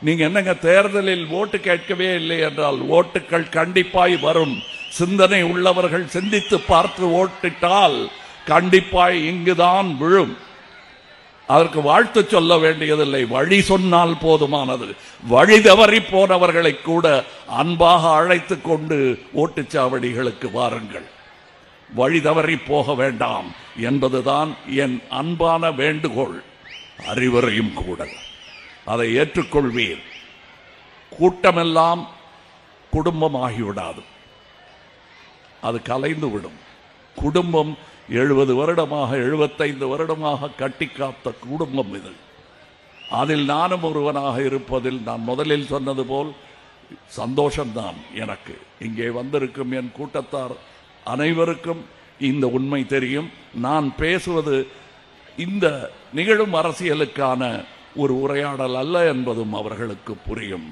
நீங்க என்னங்க தேர்தலில் ஓட்டு கேட்கவே இல்லை என்றால் ஓட்டுகள் கண்டிப்பாய் வரும். சிந்தனை உள்ளவர்கள் சிந்தித்து பார்த்து ஓட்டிட்டால் கண்டிப்பாய் இங்குதான் விழும். அதற்கு வாழ்த்து சொல்ல வேண்டியதில்லை, வழி சொன்னால் போதுமானது. வழி தவறி போனவர்களை கூட அன்பாக அழைத்து கொண்டு ஓட்டுச்சாவடிகளுக்கு வாருங்கள். வழி தவறி போக வேண்டாம் என்பதுதான் என் அன்பான வேண்டுகோள், அறிவுரையும் கூட. அதை ஏற்றுக்கொள்வீர். கூட்டமெல்லாம் குடும்பமாகிவிடாது, அது கலைந்து விடும். குடும்பம் 70 வருடமாக 75 வருடமாக கட்டி காத்த குடும்பம் இது. அதில் நானும் ஒருவனாக இருப்பதில் நான் முதலில் சொன்னது போல் சந்தோஷம்தான் எனக்கு. இங்கே வந்திருக்கும் என் கூட்டத்தார் அனைவருக்கும் இந்த உண்மை தெரியும். நான் பேசுவது இந்த நிகழும் அரசியலுக்கான ஒரு உரையாடல் அல்ல என்பதும் அவர்களுக்கு புரியும்.